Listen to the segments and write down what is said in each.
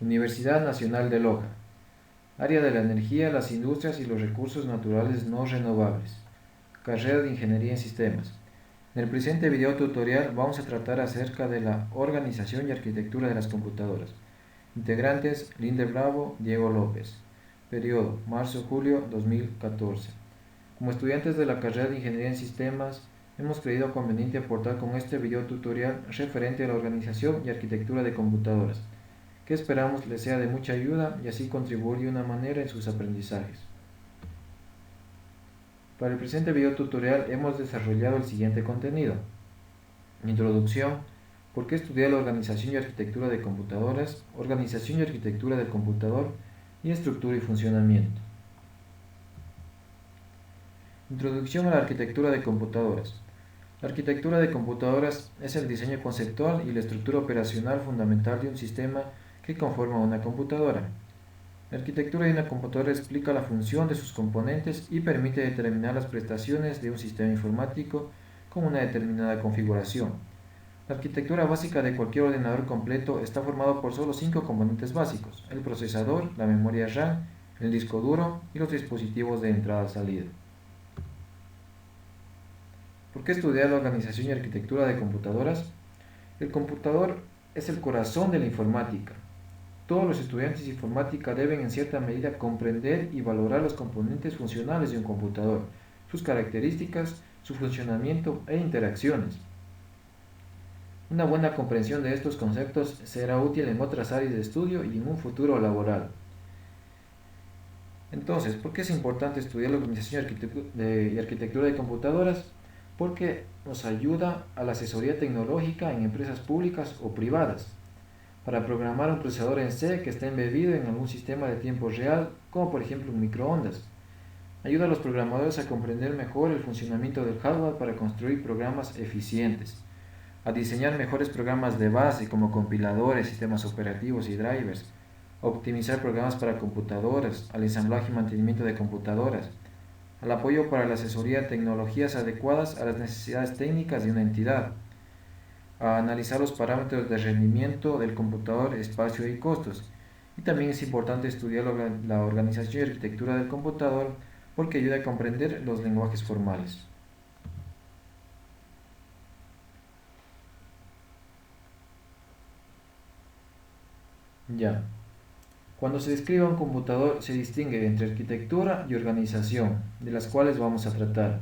Universidad Nacional de Loja. Área de la energía, las industrias y los recursos naturales no renovables. Carrera de Ingeniería en Sistemas. En el presente video tutorial vamos a tratar acerca de la organización y arquitectura de las computadoras. Integrantes: Linde Bravo, Diego López. Periodo: marzo-julio 2014. Como estudiantes de la carrera de Ingeniería en Sistemas, hemos creído conveniente aportar con este video tutorial referente a la organización y arquitectura de computadoras, que esperamos les sea de mucha ayuda y así contribuir de una manera en sus aprendizajes. Para el presente video tutorial hemos desarrollado el siguiente contenido: introducción, por qué estudiar la organización y arquitectura de computadoras, organización y arquitectura del computador y estructura y funcionamiento. Introducción a la arquitectura de computadoras. La arquitectura de computadoras es el diseño conceptual y la estructura operacional fundamental de un sistema que conforma una computadora. La arquitectura de una computadora explica la función de sus componentes y permite determinar las prestaciones de un sistema informático con una determinada configuración. La arquitectura básica de cualquier ordenador completo está formada por solo 5 componentes básicos: el procesador, la memoria RAM, el disco duro y los dispositivos de entrada-salida. ¿Por qué estudiar la organización y arquitectura de computadoras? El computador es el corazón de la informática. Todos los estudiantes de informática deben en cierta medida comprender y valorar los componentes funcionales de un computador, sus características, su funcionamiento e interacciones. Una buena comprensión de estos conceptos será útil en otras áreas de estudio y en un futuro laboral. Entonces, ¿por qué es importante estudiar la organización y arquitectura de computadoras? Porque nos ayuda a la asesoría tecnológica en empresas públicas o privadas, para programar un procesador en C que esté embebido en algún sistema de tiempo real, como por ejemplo un microondas. Ayuda a los programadores a comprender mejor el funcionamiento del hardware para construir programas eficientes, a diseñar mejores programas de base como compiladores, sistemas operativos y drivers, a optimizar programas para computadoras, al ensamblaje y mantenimiento de computadoras, al apoyo para la asesoría de tecnologías adecuadas a las necesidades técnicas de una entidad, a analizar los parámetros de rendimiento del computador, espacio y costos. Y también es importante estudiar la organización y arquitectura del computador porque ayuda a comprender los lenguajes formales. Ya. Cuando se describe un computador se distingue entre arquitectura y organización, de las cuales vamos a tratar.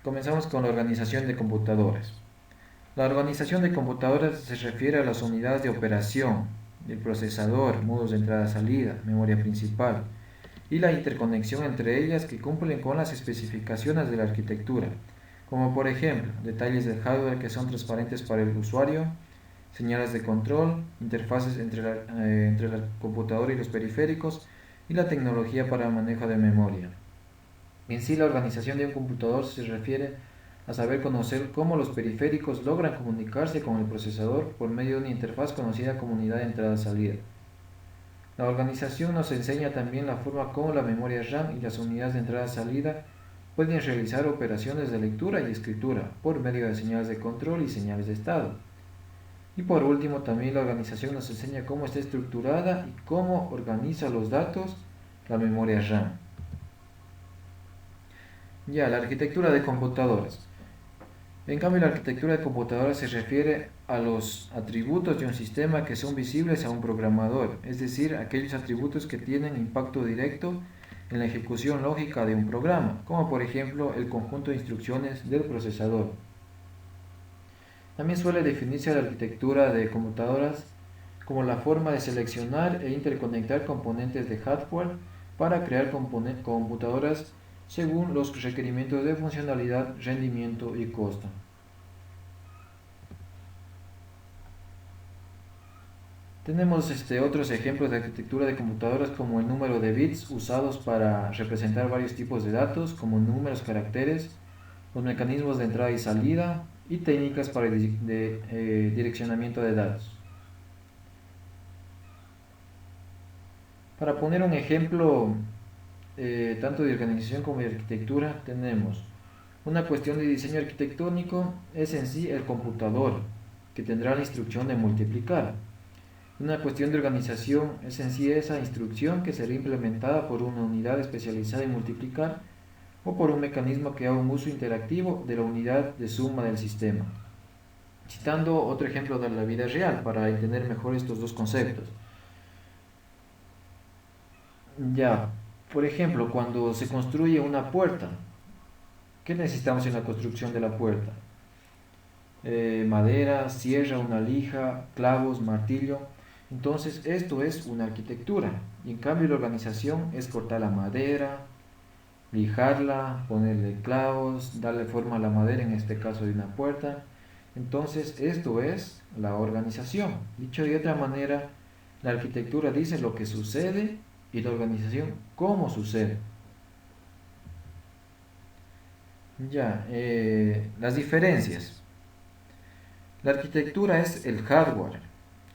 Comenzamos con la organización de computadores. La organización de computadoras se refiere a las unidades de operación, el procesador, modos de entrada-salida, memoria principal, y la interconexión entre ellas que cumplen con las especificaciones de la arquitectura, como por ejemplo, detalles del hardware que son transparentes para el usuario, señales de control, interfaces entre la computadora y los periféricos, y la tecnología para el manejo de memoria. En sí, la organización de un computador se refiere a saber conocer cómo los periféricos logran comunicarse con el procesador por medio de una interfaz conocida como unidad de entrada-salida. La organización nos enseña también la forma como la memoria RAM y las unidades de entrada-salida pueden realizar operaciones de lectura y escritura por medio de señales de control y señales de estado. Y por último, también la organización nos enseña cómo está estructurada y cómo organiza los datos la memoria RAM. Ya, la arquitectura de computadoras. En cambio, la arquitectura de computadoras se refiere a los atributos de un sistema que son visibles a un programador, es decir, aquellos atributos que tienen impacto directo en la ejecución lógica de un programa, como por ejemplo el conjunto de instrucciones del procesador. También suele definirse la arquitectura de computadoras como la forma de seleccionar e interconectar componentes de hardware para crear computadoras según los requerimientos de funcionalidad, rendimiento y costo. Tenemos otros ejemplos de arquitectura de computadoras como el número de bits usados para representar varios tipos de datos, como números, caracteres, los mecanismos de entrada y salida y técnicas para direccionamiento de datos. Para poner un ejemplo tanto de organización como de arquitectura, tenemos una cuestión de diseño arquitectónico, es en sí el computador, que tendrá la instrucción de multiplicar. Una cuestión de organización es en sí esa instrucción que será implementada por una unidad especializada en multiplicar o por un mecanismo que haga un uso interactivo de la unidad de suma del sistema. Citando otro ejemplo de la vida real para entender mejor estos dos conceptos. Ya, por ejemplo, cuando se construye una puerta, ¿qué necesitamos en la construcción de la puerta? Madera, sierra, una lija, clavos, martillo. Entonces, esto es una arquitectura. Y en cambio, la organización es cortar la madera, lijarla, ponerle clavos, darle forma a la madera, en este caso de una puerta. Entonces, esto es la organización. Dicho de otra manera, la arquitectura dice lo que sucede y la organización cómo sucede. Ya, las diferencias. La arquitectura es el hardware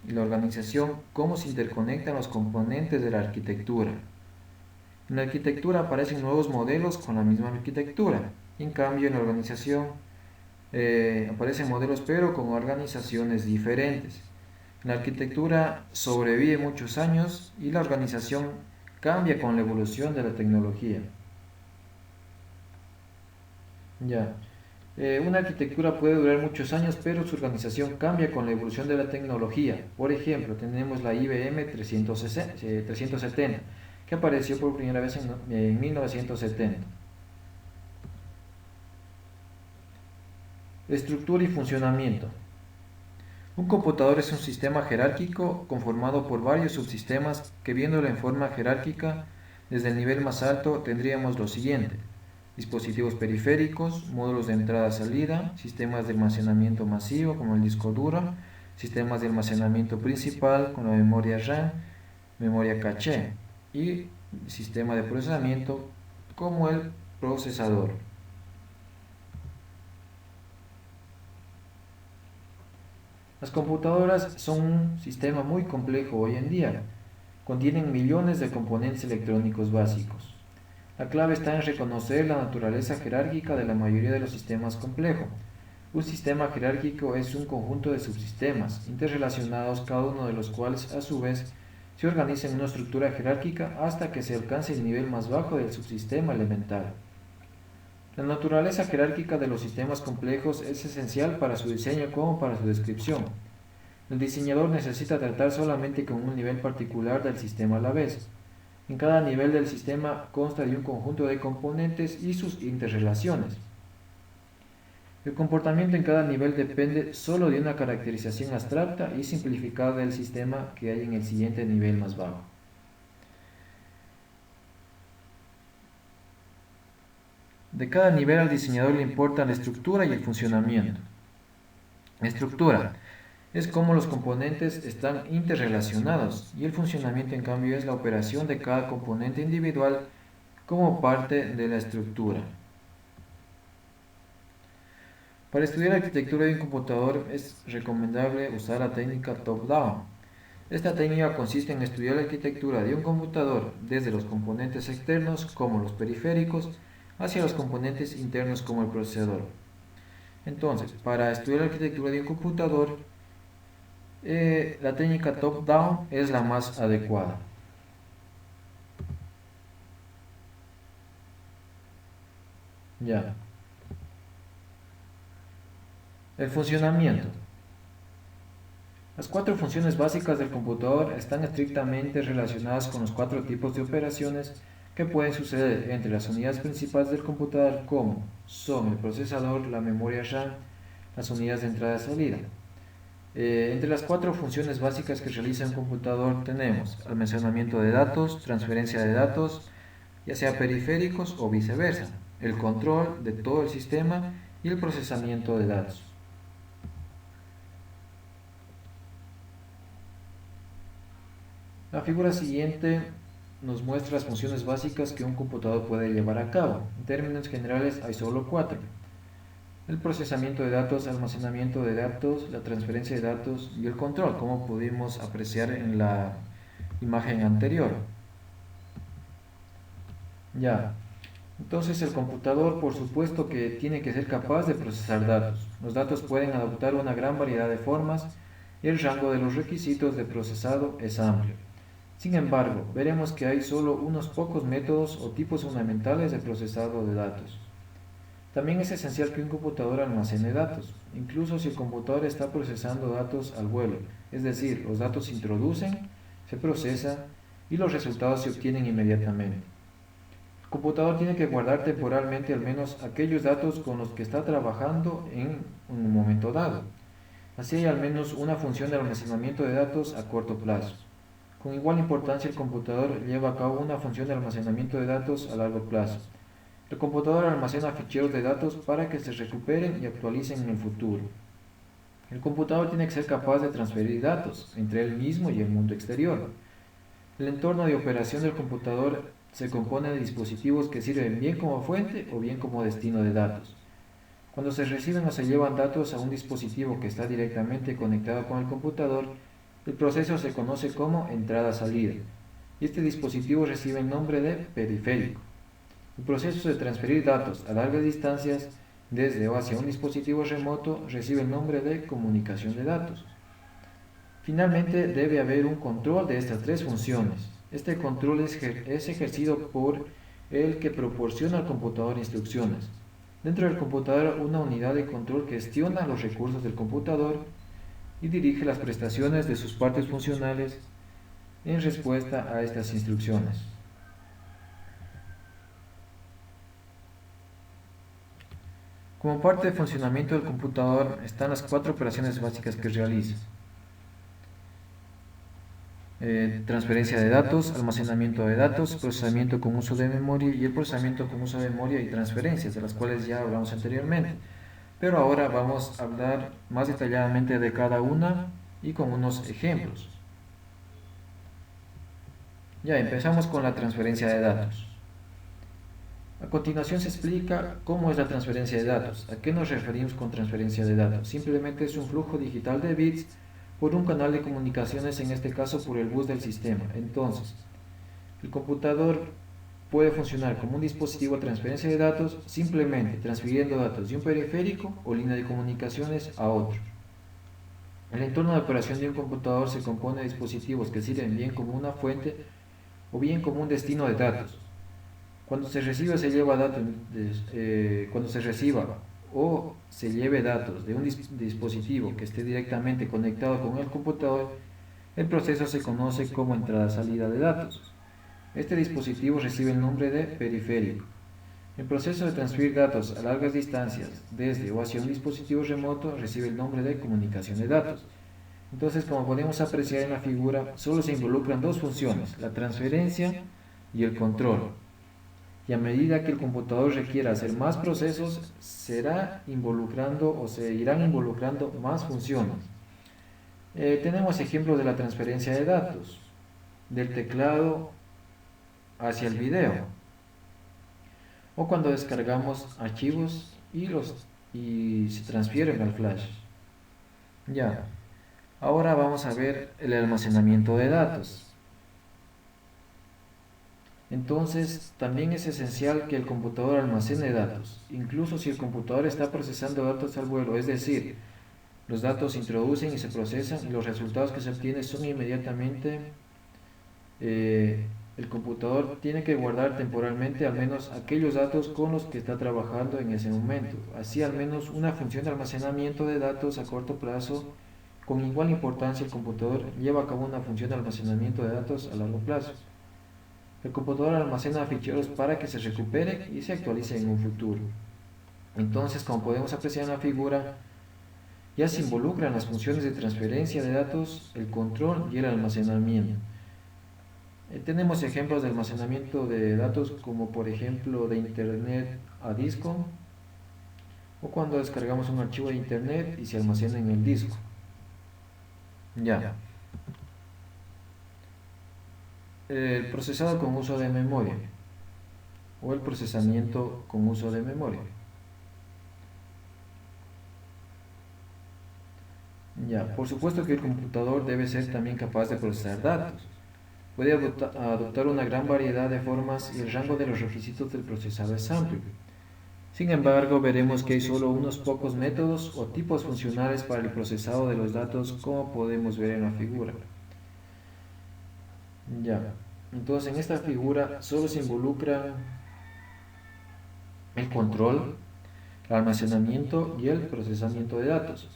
y la organización cómo se interconectan los componentes de la arquitectura. En la arquitectura aparecen nuevos modelos con la misma arquitectura. En cambio, en la organización aparecen modelos pero con organizaciones diferentes. En la arquitectura sobrevive muchos años y la organización cambia con la evolución de la tecnología. Ya. Una arquitectura puede durar muchos años, pero su organización cambia con la evolución de la tecnología. Por ejemplo, tenemos la IBM 370, que apareció por primera vez en 1970. Estructura y funcionamiento. Un computador es un sistema jerárquico conformado por varios subsistemas que, viéndolo en forma jerárquica, desde el nivel más alto tendríamos lo siguiente: dispositivos periféricos, módulos de entrada-salida, sistemas de almacenamiento masivo como el disco duro, sistemas de almacenamiento principal con la memoria RAM, memoria caché y sistema de procesamiento como el procesador. Las computadoras son un sistema muy complejo hoy en día. Contienen millones de componentes electrónicos básicos. La clave está en reconocer la naturaleza jerárquica de la mayoría de los sistemas complejos. Un sistema jerárquico es un conjunto de subsistemas interrelacionados, cada uno de los cuales a su vez se organiza en una estructura jerárquica hasta que se alcance el nivel más bajo del subsistema elemental. La naturaleza jerárquica de los sistemas complejos es esencial para su diseño como para su descripción. El diseñador necesita tratar solamente con un nivel particular del sistema a la vez. En cada nivel del sistema consta de un conjunto de componentes y sus interrelaciones. El comportamiento en cada nivel depende solo de una caracterización abstracta y simplificada del sistema que hay en el siguiente nivel más bajo. De cada nivel al diseñador le importa la estructura y el funcionamiento. La estructura es cómo los componentes están interrelacionados y el funcionamiento en cambio es la operación de cada componente individual como parte de la estructura. Para estudiar la arquitectura de un computador es recomendable usar la técnica top-down. Esta técnica consiste en estudiar la arquitectura de un computador desde los componentes externos como los periféricos hacia los componentes internos como el procesador. Entonces, para estudiar la arquitectura de un computador, la técnica top-down es la más adecuada. Ya. El funcionamiento. Las cuatro funciones básicas del computador están estrictamente relacionadas con los cuatro tipos de operaciones que pueden suceder entre las unidades principales del computador, como son el procesador, la memoria RAM, las unidades de entrada y salida. Entre las cuatro funciones básicas que realiza un computador tenemos almacenamiento de datos, transferencia de datos, ya sea periféricos o viceversa, el control de todo el sistema y el procesamiento de datos. La figura siguiente nos muestra las funciones básicas que un computador puede llevar a cabo. En términos generales hay solo cuatro: el procesamiento de datos, almacenamiento de datos, la transferencia de datos y el control, como pudimos apreciar en la imagen anterior. Ya, entonces el computador por supuesto que tiene que ser capaz de procesar datos. Los datos pueden adoptar una gran variedad de formas y el rango de los requisitos de procesado es amplio. Sin embargo, veremos que hay solo unos pocos métodos o tipos fundamentales de procesado de datos. También es esencial que un computador almacene datos, incluso si el computador está procesando datos al vuelo, es decir, los datos se introducen, se procesan y los resultados se obtienen inmediatamente. El computador tiene que guardar temporalmente al menos aquellos datos con los que está trabajando en un momento dado. Así hay al menos una función de almacenamiento de datos a corto plazo. Con igual importancia, el computador lleva a cabo una función de almacenamiento de datos a largo plazo. El computador almacena ficheros de datos para que se recuperen y actualicen en el futuro. El computador tiene que ser capaz de transferir datos entre él mismo y el mundo exterior. El entorno de operación del computador se compone de dispositivos que sirven bien como fuente o bien como destino de datos. Cuando se reciben o se llevan datos a un dispositivo que está directamente conectado con el computador, el proceso se conoce como entrada-salida, y este dispositivo recibe el nombre de periférico. El proceso de transferir datos a largas distancias desde o hacia un dispositivo remoto recibe el nombre de comunicación de datos. Finalmente, debe haber un control de estas tres funciones. Este control es ejercido por el que proporciona al computador instrucciones. Dentro del computador, una unidad de control gestiona los recursos del computador y dirige las prestaciones de sus partes funcionales en respuesta a estas instrucciones. Como parte del funcionamiento del computador están las cuatro operaciones básicas que realiza. Transferencia de datos, almacenamiento de datos, procesamiento con uso de memoria y el procesamiento con uso de memoria y transferencias, de las cuales ya hablamos anteriormente. Pero ahora vamos a hablar más detalladamente de cada una y con unos ejemplos. Ya empezamos con la transferencia de datos. A continuación se explica cómo es la transferencia de datos. ¿A qué nos referimos con transferencia de datos? Simplemente es un flujo digital de bits por un canal de comunicaciones, en este caso por el bus del sistema. Entonces, el computador puede funcionar como un dispositivo de transferencia de datos simplemente transfiriendo datos de un periférico o línea de comunicaciones a otro. El entorno de operación de un computador se compone de dispositivos que sirven bien como una fuente o bien como un destino de datos. Cuando se reciba o se lleve datos de un dispositivo que esté directamente conectado con el computador, el proceso se conoce como entrada-salida de datos. Este dispositivo recibe el nombre de periférico. El proceso de transferir datos a largas distancias desde o hacia un dispositivo remoto recibe el nombre de comunicación de datos. Entonces, como podemos apreciar en la figura, solo se involucran dos funciones, la transferencia y el control. Y a medida que el computador requiera hacer más procesos, se irán involucrando más funciones. Tenemos ejemplos de la transferencia de datos, del teclado hacia el video, o cuando descargamos archivos y se transfieren al flash. Ya, ahora vamos a ver el almacenamiento de datos. Entonces, también es esencial que el computador almacene datos, incluso si el computador está procesando datos al vuelo, es decir, los datos se introducen y se procesan y los resultados que se obtienen son inmediatamente. El computador tiene que guardar temporalmente al menos aquellos datos con los que está trabajando en ese momento. Así, al menos una función de almacenamiento de datos a corto plazo. Con igual importancia, el computador lleva a cabo una función de almacenamiento de datos a largo plazo. El computador almacena ficheros para que se recupere y se actualice en un futuro. Entonces, como podemos apreciar en la figura, ya se involucran las funciones de transferencia de datos, el control y el almacenamiento. Tenemos ejemplos de almacenamiento de datos como por ejemplo de internet a disco, o cuando descargamos un archivo de internet y se almacena en el disco. Ya. El procesado con uso de memoria o el procesamiento con uso de memoria. Ya, por supuesto que el computador debe ser también capaz de procesar datos. Puede adoptar una gran variedad de formas y el rango de los requisitos del procesado es amplio. Sin embargo, veremos que hay solo unos pocos métodos o tipos funcionales para el procesado de los datos, como podemos ver en la figura. Ya, entonces en esta figura solo se involucra el control, el almacenamiento y el procesamiento de datos.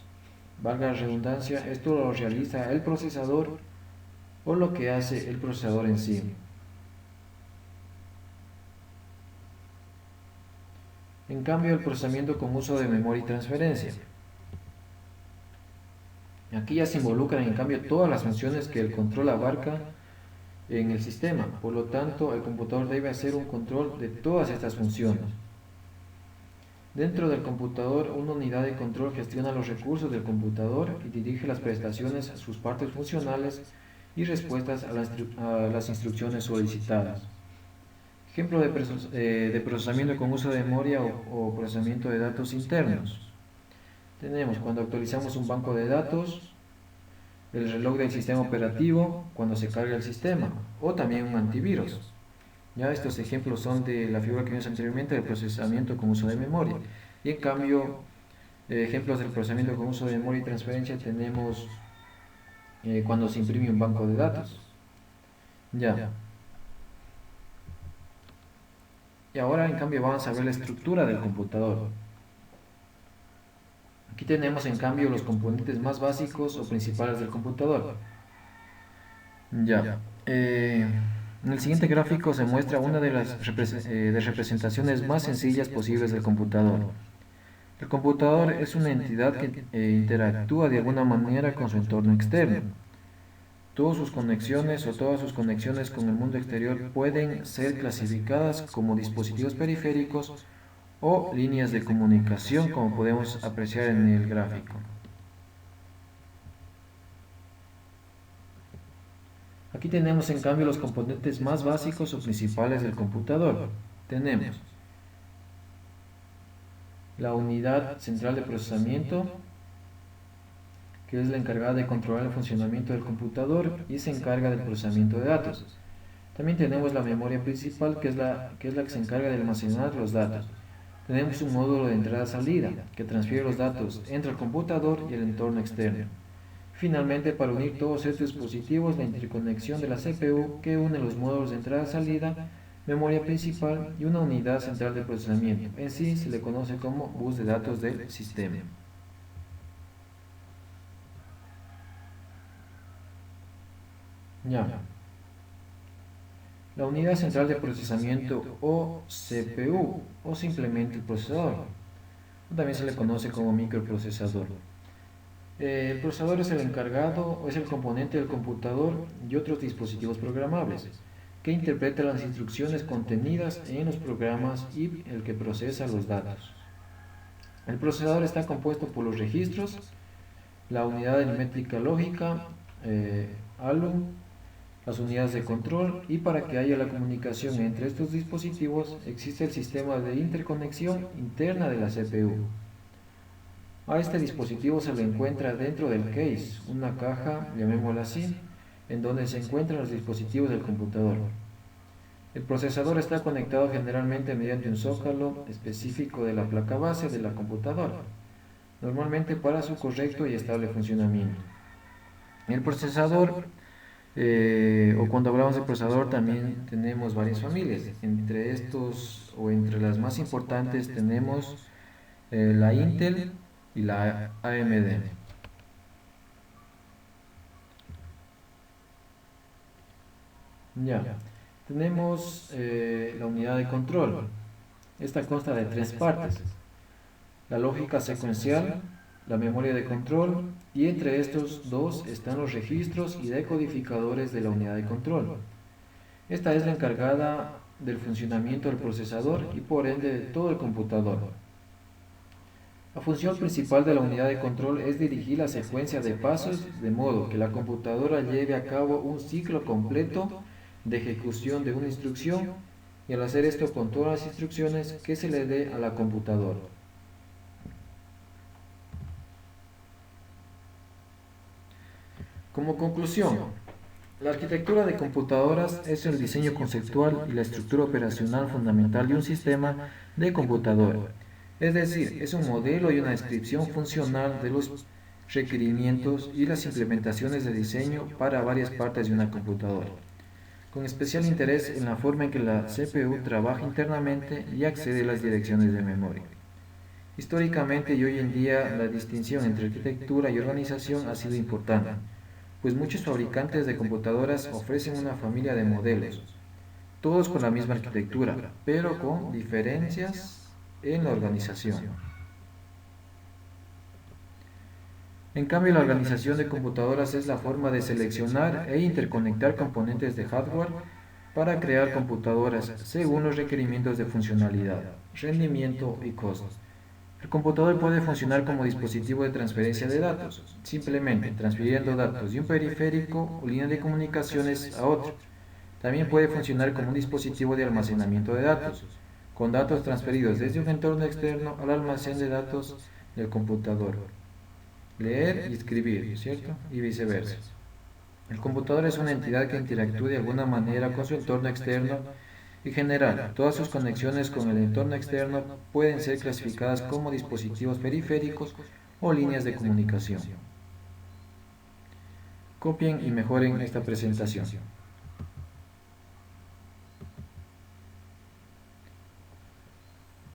Valga la redundancia, esto lo realiza el procesador o lo que hace el procesador en sí. En cambio, el procesamiento con uso de memoria y transferencia. Aquí ya se involucran en cambio todas las funciones que el control abarca en el sistema. Por lo tanto, el computador debe hacer un control de todas estas funciones. Dentro del computador, una unidad de control gestiona los recursos del computador y dirige las prestaciones, sus partes funcionales y respuestas a las instrucciones solicitadas. Ejemplo de procesamiento con uso de memoria o procesamiento de datos internos. Tenemos cuando actualizamos un banco de datos, el reloj del sistema operativo, cuando se carga el sistema, o también un antivirus. Ya estos ejemplos son de la figura que vimos anteriormente del procesamiento con uso de memoria. Y en cambio, ejemplos del procesamiento con uso de memoria y transferencia tenemos cuando se imprime un banco de datos. Ya. Y ahora en cambio vamos a ver la estructura del computador. Aquí tenemos en cambio los componentes más básicos o principales del computador. Ya. En el siguiente gráfico se muestra una de las representaciones más sencillas posibles del computador. El computador es una entidad que interactúa de alguna manera con su entorno externo. Todas sus conexiones con el mundo exterior pueden ser clasificadas como dispositivos periféricos o líneas de comunicación, como podemos apreciar en el gráfico. Aquí tenemos en cambio los componentes más básicos o principales del computador. Tenemos la unidad central de procesamiento, que es la encargada de controlar el funcionamiento del computador y se encarga del procesamiento de datos. También tenemos la memoria principal, que es la que se encarga de almacenar los datos. Tenemos un módulo de entrada-salida, que transfiere los datos entre el computador y el entorno externo. Finalmente, para unir todos estos dispositivos, la interconexión de la CPU, que une los módulos de entrada-salida, memoria principal y una unidad central de procesamiento. En sí se le conoce como bus de datos del sistema. Ya. La unidad central de procesamiento o CPU o simplemente el procesador. También se le conoce como microprocesador. El procesador es el encargado o es el componente del computador y otros dispositivos programables que interpreta las instrucciones contenidas en los programas y el que procesa los datos. El procesador está compuesto por los registros, la unidad aritmética lógica, ALU, las unidades de control, y para que haya la comunicación entre estos dispositivos existe el sistema de interconexión interna de la CPU. A este dispositivo se le encuentra dentro del case, una caja, llamémosla así, en donde se encuentran los dispositivos del computador. El procesador está conectado generalmente mediante un zócalo específico de la placa base de la computadora, normalmente para su correcto y estable funcionamiento. El procesador, o cuando hablamos de procesador, también tenemos varias familias. Entre estos, o entre las más importantes, tenemos la Intel y la AMD. Ya. Tenemos la unidad de control. Esta consta de tres partes: la lógica secuencial, la memoria de control, y entre estos dos están los registros y decodificadores de la unidad de control. Esta es la encargada del funcionamiento del procesador y por ende de todo el computador. La función principal de la unidad de control es dirigir la secuencia de pasos de modo que la computadora lleve a cabo un ciclo completo de ejecución de una instrucción, y al hacer esto con todas las instrucciones que se le dé a la computadora. Como conclusión, la arquitectura de computadoras es el diseño conceptual y la estructura operacional fundamental de un sistema de computadora. Es decir, es un modelo y una descripción funcional de los requerimientos y las implementaciones de diseño para varias partes de una computadora, con especial interés en la forma en que la CPU trabaja internamente y accede a las direcciones de memoria. Históricamente y hoy en día la distinción entre arquitectura y organización ha sido importante, pues muchos fabricantes de computadoras ofrecen una familia de modelos, todos con la misma arquitectura, pero con diferencias en la organización. En cambio, la organización de computadoras es la forma de seleccionar e interconectar componentes de hardware para crear computadoras según los requerimientos de funcionalidad, rendimiento y costo. El computador puede funcionar como dispositivo de transferencia de datos, simplemente transfiriendo datos de un periférico o línea de comunicaciones a otro. También puede funcionar como un dispositivo de almacenamiento de datos, con datos transferidos desde un entorno externo al almacén de datos del computador. Leer y escribir, ¿cierto? Y viceversa. El computador es una entidad que interactúa de alguna manera con su entorno externo. En general, todas sus conexiones con el entorno externo pueden ser clasificadas como dispositivos periféricos o líneas de comunicación. Copien y mejoren esta presentación.